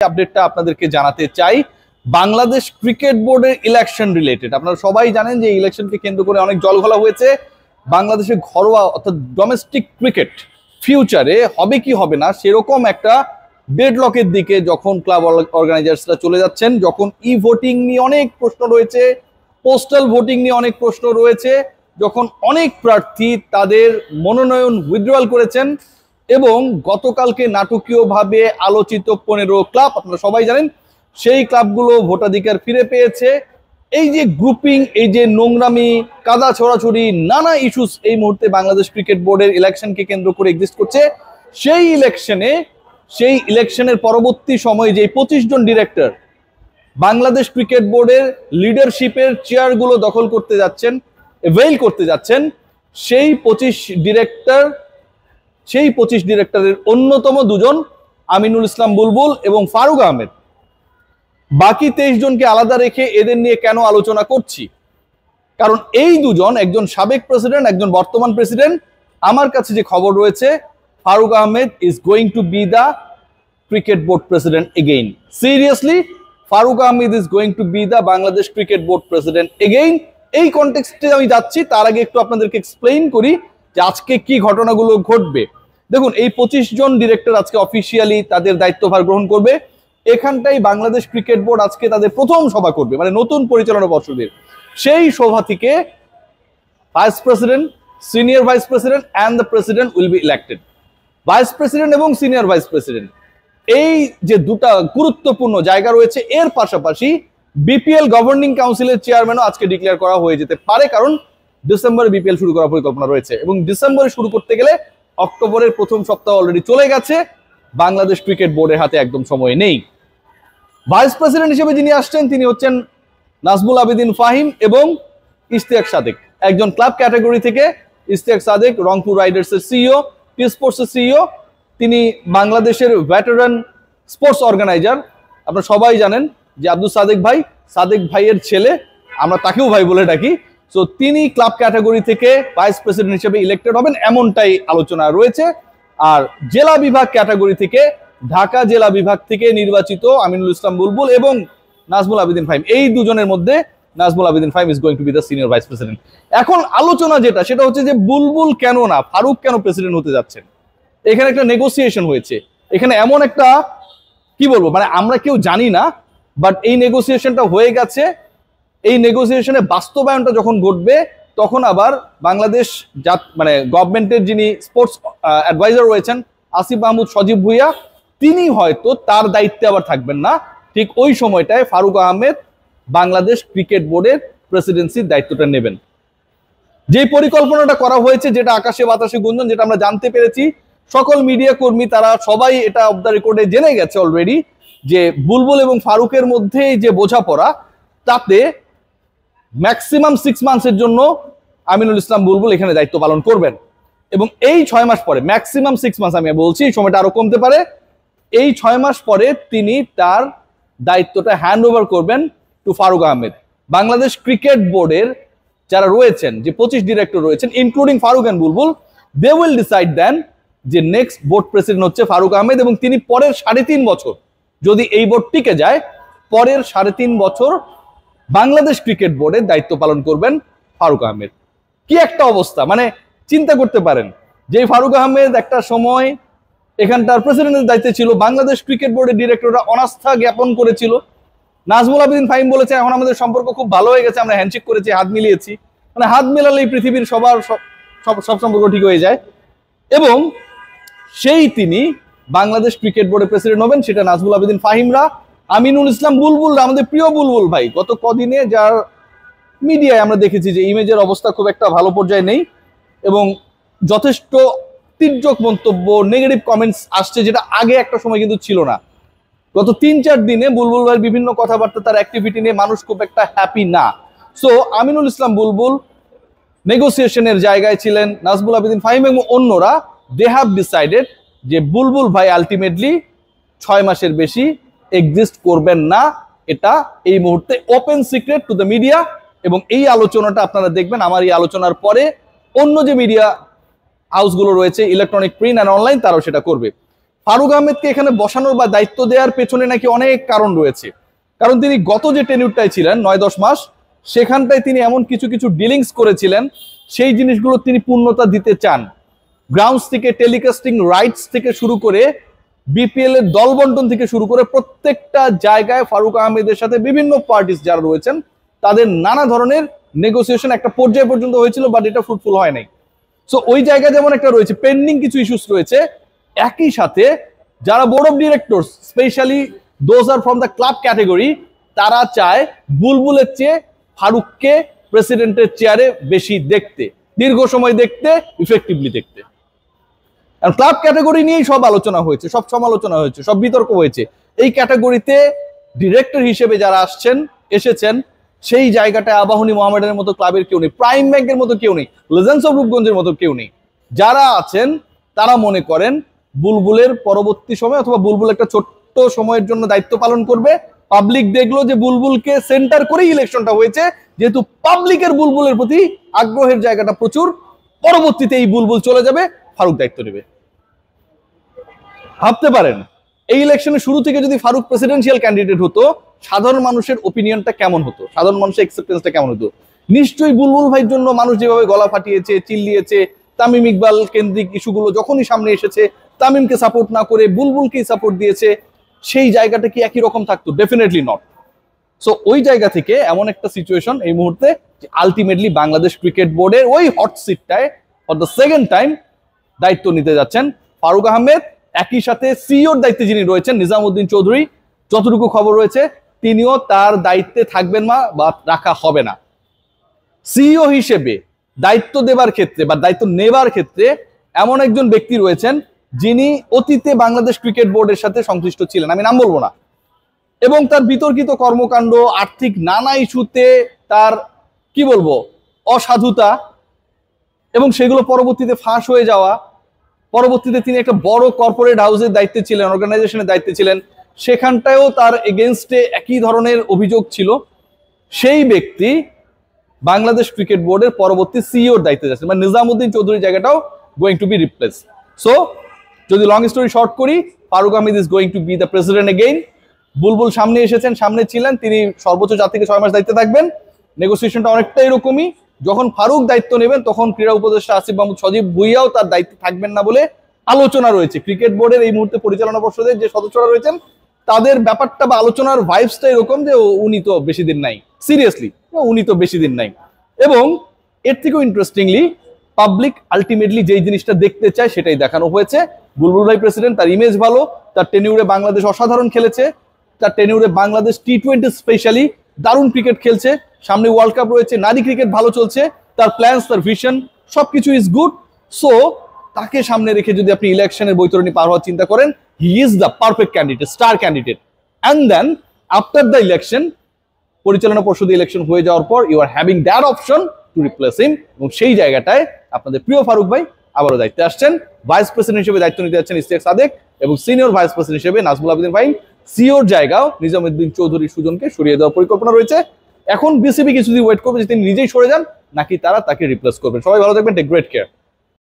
আপডেটটা আপনাদেরকে জানাতে চাই বাংলাদেশ ক্রিকেট বোর্ডের ইলেকশন রিলেটেড। আপনারা সবাই জানেন যে ইলেকশনকে কেন্দ্র করে অনেক জলঘোলা হয়েছে। বাংলাদেশের ঘরোয়া অর্থাৎ ডোমেস্টিক ক্রিকেট ফিউচারে হবে কি হবে না সেরকম একটা ডেডলকের দিকে যখন ক্লাব অর্গানাইজার্সরা চলে যাচ্ছেন, যখন ই ভোটিং নিয়ে অনেক প্রশ্ন রয়েছে, পোস্টাল ভোটিং নিয়ে অনেক প্রশ্ন রয়েছে, যখন অনেক প্রার্থী তাদের মনোনয়ন উইথড্রয়াল করেছেন এবং গতকালকে নাটকীয়ভাবে আলোচিত 15 ক্লাব, আপনারা সবাই জানেন, সেই ক্লাবগুলো ভোটাধিকার ফিরে পেয়েছে। এই যে গ্রুপিং, এই যে নোংরামি, কাদা ছড়াছড়ি, নানা ইস্যুস এই মুহূর্তে বাংলাদেশ ক্রিকেট বোর্ডের ইলেকশনকে কেন্দ্র করে এক্সিস্ট করছে। সেই ইলেকশনের পরবর্তী সময়ে যে 25 জন ডিরেক্টর বাংলাদেশ ক্রিকেট বোর্ডের লিডারশিপের চেয়ারগুলো দখল করতে যাচ্ছেন, এভেইল করতে যাচ্ছেন, সেই 25 ডিরেক্টরের অন্যতম দুজন আমিনুল ইসলাম বুলবুল এবং ফারুক আহমেদ। বাকি 23 জনকে আলাদা রেখে এদের নিয়ে কেন আলোচনা করছি? কারণ এই দুজন, একজন সাবেক প্রেসিডেন্ট, একজন বর্তমান প্রেসিডেন্ট। আমার কাছে যে খবর রয়েছে, Faruque Ahmed is going to be the cricket board president again. Seriously, Faruque Ahmed is going to be the Bangladesh cricket board president again. এই কনটেক্সটে আমি যাচ্ছি, তার আগে একটু আপনাদেরকে এক্সপ্লেইন করি যে আজকে কি ঘটনাগুলো ঘটবে। দেখুন, এই 25 জন ডিরেক্টর আজকে অফিসিয়ালি তাদের দায়িত্বভার গ্রহণ করবে। এখানটাই বাংলাদেশ ক্রিকেট বোর্ড আজকে তাদের প্রথম সভা করবে, মানে নতুন পরিচালনা পর্ষদের। সেই সভা থেকে vice president, senior vice president and the president will be elected. Vice president এবং সিনিয়র ভাইস প্রেসিডেন্ট, এই যে দুটা গুরুত্বপূর্ণ জায়গা রয়েছে, এর পাশাপাশি বিপিএল গভর্নিং কাউন্সিলের চেয়ারম্যানও আজকে ডিক্লেয়ার করা হয়ে যেতে পারে, কারণ ডিসেম্বরে বিপিএল শুরু করার পরিকল্পনা রয়েছে এবং ডিসেম্বরে শুরু করতে গেলে অক্টোবরের প্রথম সপ্তাহ অলরেডি চলে গেছে। বাংলাদেশ ক্রিকেট বোর্ডের হাতে একদম সময় নেই। ভাইস প্রেসিডেন্ট হিসেবে যিনি আসছেন তিনি হচ্ছেন নাজমুল আবেদিন ফাহিম এবং ইশতিয়াক সাদেক। একজন ক্লাব ক্যাটাগরি থেকে ইশতিয়াক সাদেক রংপুর রাইডার্সের সিইও, পি স্পোর্টসের সিইও। তিনি বাংলাদেশের ভেটারান স্পোর্টস অর্গানাইজার। আপনারা সবাই জানেন যে আব্দুল সাদেক ভাইয়ের ছেলে, আমরা তাকেও ভাই বলে ডাকি। সো তিনি ক্লাব ক্যাটাগরি থেকে ভাইস প্রেসিডেন্ট হিসেবে ইলেক্টেড হবেন, এমনটাই আলোচনা রয়েছে। আর জেলা বিভাগ ক্যাটাগরি থেকে, ঢাকা জেলা বিভাগ থেকে নির্বাচিত আমিনুল ইসলাম বুলবুল এবং নাজমুল আবেদিন ফাহিম, এই দুজনের মধ্যে Nazmul Abedin Fahim is going to be the senior vice president. এখন আলোচনা সেটা হচ্ছে যে বুলবুল কেন না, ফারুক কেন প্রেসিডেন্ট হতে যাচ্ছেন। এখানে একটা নেগোসিয়েশন হয়েছে। এখানে এমন একটা, কি বলবো, মানে আমরা কেউ জানি না, বাট এই নেগোসিয়েশনটা হয়ে গেছে। এই নেগোসিয়েশনে বাস্তবায়নটা যখন ঘটবে, তখন আবার বাংলাদেশ মানে গভর্নমেন্টের যিনি স্পোর্টস অ্যাডভাইজার রয়েছেন আসিফ মাহমুদ সজীব ভুইয়া, তিনি হয়তো তার দায়িত্বে আবার থাকবেন না। ঠিক ওই সময়টায় ফারুক আহমেদ বাংলাদেশ ক্রিকেট বোর্ডের প্রেসিডেন্সির দায়িত্বটা নেবেন। যে পরিকল্পনাটা করা হয়েছে, যেটা আকাশে বাতাসে গুঞ্জন, যেটা আমরা জানতে পেরেছি, সকল মিডিয়া কর্মী তারা সবাই এটা অফ দ্য রেকর্ডে জেনে গেছে অলরেডি, যে বুলবুল এবং ফারুকের মধ্যে যে বোঝাপড়া, তাতে ম্যাক্সিমাম 6 মান্থসের জন্য আমিনুল ইসলাম বুলবুল এখানে দায়িত্ব পালন করবেন এবং এই 6 মাস পরে, ম্যাক্সিমাম 6 মান্থস আমি বলছি, সময়টা আরো কমতে পারে, এই 6 মাস পরে তিনি তার দায়িত্বটা হ্যান্ড ওভার করবেন টু ফারুক আহমেদ। বাংলাদেশ ক্রিকেট বোর্ডের যারা রয়েছেন, যে 25 ডিরেক্টর রয়েছেন including Faruque and Bulbul, they will decide then যে নেক্সট বোর্ড প্রেসিডেন্ট হচ্ছে ফারুক আহমেদ এবং তিনি পরের 3.5 বছর, যদি এই বোর্ড টিকে যায়, পরের 3.5 বছর বাংলাদেশ ক্রিকেট বোর্ডের দায়িত্ব পালন করবেন ফারুক আহমেদ। কি একটা অবস্থা, মানে চিন্তা করতে পারেন যে ফারুক আহমেদ একটা সময় এখানটার প্রেসিডেন্টের দায়িত্বে ছিল, বাংলাদেশ ক্রিকেট বোর্ডের ডিরেক্টররা অনাস্থা জ্ঞাপন করেছিল, নাজমুল আবেদিন ফাহিম বলেছে এখন আমাদের সম্পর্ক খুব ভালো হয়ে গেছে, আমরা হ্যান্ডশেক করেছি, হাত মিলিয়েছি, মানে হাত মেলালেই পৃথিবীর সবার সব সম্পর্ক ঠিক হয়ে যায়। এবং তিনি বাংলাদেশ ক্রিকেট বোর্ডের প্রেসিডেন্ট হবেন, সেটা নাজমুল আবেদিন ফাহিমরা, আমিনুল ইসলাম বুলবুলরা, আমাদের প্রিয় বুলবুল ভাই, গত কদিনে যার মিডিয়ায় আমরা দেখেছি যে ইমেজের অবস্থা খুব একটা ভালো পর্যায়ে নেই এবং যথেষ্ট তির্যক মন্তব্য, নেগেটিভ কমেন্টস আসছে, যেটা আগে একটা সময় কিন্তু ছিল না। গত 3-4 দিনে বুলবুল ভাইয়ের বিভিন্ন কথাবার্তা, তার অ্যাক্টিভিটি নিয়ে মানুষ খুব একটা হ্যাপি না। সো আমিনুল ইসলাম বুলবুল নেগোসিয়েশনের জায়গায় ছিলেন, নাজমুল আবেদিন ফাহিম এবং অন্যরা, দে হ্যাভ ডিসাইডেড যে বুলবুল ভাই আলটিমেটলি 6 মাসের বেশি এক্সিস্ট করবেন না। এটা এই মুহূর্তে open secret to the media এবং এই আলোচনাটা আপনারা দেখবেন আমার এই আলোচনার পরে অন্য যে মিডিয়া হাউসগুলো রয়েছে, ইলেকট্রনিক, প্রিন্ট অ্যান্ড অনলাইন, তারাও সেটা করবে। ফারুক আহমেদকে এখানে বসানোর বা দায়িত্ব দেওয়ার পেছনে নাকি অনেক কারণ রয়েছে। কারণ তিনি গত যে টেনিউরটাই ছিলেন 9-10 মাস, সেখানটায় তিনি এমন কিছু কিছু ডিলিংস করেছিলেন, সেই জিনিসগুলো তিনি পূর্ণতা দিতে চান। গ্রাউন্ডস থেকে, টেলিকাস্টিং রাইটস থেকে শুরু করে, বিপিএল এর দল বন্টন থেকে শুরু করে প্রত্যেকটা জায়গায় ফারুক আহমেদের সাথে বিভিন্ন পার্টিস যারা রয়েছেন তাদের নানা ধরনের নেগোসিয়েশন একটা পর্যায় পর্যন্ত হয়েছিল, বাট এটা ফ্রুটফুল হয় নাই। সো ওই জায়গায় যেমন একটা রয়েছে, পেন্ডিং কিছু ইস্যুস রয়েছে। একই সাথে যারা board of directors, specially those are from the club category, তারা চায় বুলবুলের চেয়ে ফারুককে প্রেসিডেন্টের চেয়ারে বেশি দেখতে, দীর্ঘ সময় দেখতে, ইফেক্টিভলি দেখতে। ক্লাব ক্যাটাগরি নিয়েই সব আলোচনা হয়েছে, সব সমালোচনা হয়েছে, সব বিতর্ক হয়েছে। এই ক্যাটাগরিতে ডিরেক্টর হিসেবে যারা এসেছেন সেই জায়গাটায় আবাহনী মোহামেডানের মতো ক্লাবের কেউ নেই, প্রাইম ব্যাংকের মতো কেউ নেই, লেজেন্ডস অফ রূপগঞ্জের মতো কেউ নেই। যারা আছেন তারা মনে করেন বুলবুলের পরবর্তী সময় অথবা বুলবুল একটা ছোট্ট সময়ের জন্য দায়িত্ব পালন করবে। পাবলিক দেখলো যে বুলবুলকে সেন্টার করেই ইলেকশনটা হয়েছে, যেহেতু পাবলিকের বুলবুলের প্রতি আগ্রহের জায়গাটা প্রচুর, পরবর্তীতে এই বুলবুল চলে যাবে, ফারুক দায়িত্ব নেবে। ভাবতে পারেন এই ইলেকশনের শুরু থেকে যদি ফারুক প্রেসিডেন্সিয়াল ক্যান্ডিডেট হতো, সাধারণ মানুষের ওপিনিয়নটা কেমন হতো, সাধারণ মানুষের অ্যাকসেপ্টেন্সটা কেমন হতো। নিশ্চয়ই বুলবুল ভাইয়ের জন্য মানুষ যেভাবে গলা ফাটিয়েছে, চিল্লিয়েছে, তামিম ইকবাল কেন্দ্রিক ইস্যুগুলো যখনই সামনে এসেছে তামিমকে সাপোর্ট না করে বুলবুলকেই সাপোর্ট দিয়েছে, সেই জায়গাটা কি একই রকম থাকতো? Definitely not. সো ওই জায়গা থেকে এমন একটা সিচুয়েশন এই মুহূর্তে আলটিমেটলি বাংলাদেশ ক্রিকেট বোর্ডের ওই হট সিটটায় ফর দ্য সেকেন্ড টাইম দায়িত্ব নিতে যাচ্ছেন ফারুক আহমেদ। একই সাথে সিইওর দায়িত্বে যিনি রয়েছেন নিজামউদ্দিন চৌধুরী, যতটুকু খবর রয়েছে তিনিও তার দায়িত্বে থাকবেন না বা রাখা হবে না। সিইও হিসেবে দায়িত্ব দেবার ক্ষেত্রে বা দায়িত্ব নেবার ক্ষেত্রে এমন একজন ব্যক্তি রয়েছেন যিনি অতীতে বাংলাদেশ ক্রিকেট বোর্ডের সাথে সংশ্লিষ্ট ছিলেন, আমি নাম বলবো না, এবং তার বিতর্কিত কর্মকাণ্ড, আর্থিক নানা ইস্যুতে তার কি বলবো অসাধুতা, এবং সেগুলো পরবর্তীতে ফাঁস হয়ে যাওয়া, পরবর্তীতে তিনি একটা বড় কর্পোরেট হাউসের দায়িত্বে ছিলেন, অর্গানাইজেশনের দায়িত্বে ছিলেন, সেখানটায়ও তার এগেনস্টে একই ধরনের অভিযোগ ছিল। সেই ব্যক্তি বাংলাদেশ ক্রিকেট বোর্ডের পরবর্তী সিইওর দায়িত্বে যাচ্ছেন, মানে নিজামউদ্দিন চৌধুরীর জায়গাটাও going to be replace. So যদি লং স্টোরি শর্ট করি, Faruque Ahmed is going to be the president again. Bulbul সামনে এসেছেন, সামনে ছিলেন, তিনি সর্বোচ্চ 4 থেকে 6 মাস দায়িত্বে থাকবেন। নেগোসিয়েশনটা অনেকটা এরকমই। যখন ফারুক দায়িত্ব নেবেন তখন ক্রীড়া উপদেষ্টা আসিফ মাহমুদ সজীব ভুইয়াও তার দায়িত্বে থাকবেন না বলে আলোচনা রয়েছে। ক্রিকেট বোর্ডের এই মুহূর্তে পরিচালনা পর্ষদের যে সদস্যরা রয়েছেন তাদের ব্যাপারটা বা আলোচনার ভাইবসটা এরকম যে উনি তো বেশি দিন নাই, সিরিয়াসলি উনি তো বেশি দিন নাই। এবং এর থেকেও ইন্টারেস্টিংলি পাবলিক আলটিমেটলি যেই জিনিসটা দেখতে চায় সেটাই দেখানো হয়েছে। বুলবুল ভাই প্রেসিডেন্ট, তার ইমেজ ভালো, তার টেনিউরে বাংলাদেশ অসাধারণ খেলেছে, তার টেনিউরে বাংলাদেশ টি20 স্পেশালি দারুণ ক্রিকেট খেলছে, সামনে ওয়ার্ল্ড কাপ রয়েছে, নারী ক্রিকেট ভালো চলছে, তার প্ল্যানস, তার ভিশন সবকিছু ইজ গুড। সো তাকে সামনে রেখে যদি আপনি ইলেকশনের বৈতরণী পার হওয়ার চিন্তা করেন, he is the perfect candidate, star candidate. And then after the election, পরিচালনা পর্ষদে ইলেকশন হয়ে যাওয়ার পর you are having that option to replace him, এবং সেই জায়গাটায় আপনাদের প্রিয় ফারুক ভাই আবারও দায়িত্বে আসছেন। ভাইস প্রেসিডেন্ট হিসেবে দায়িত্ব নিতে যাচ্ছেন ইশতিয়াক সাদেক, এবং সিনিয়র ভাইস প্রেসিডেন্ট হিসেবে নাজমুল আবেদিন ভাই। সিওর জায়গাও নিজামউদ্দিন চৌধুরী সুজনকে সরিয়ে দেওয়ার পরিকল্পনা রয়েছে। এখন বিসিবি কিছুদিন ওয়েট করবে যে তিনি নিজেই সরে যান নাকি তারা তাকে রিপ্লেস করবেন। সবাই ভালো থাকবেন, টেক গ্রেট কেয়ার।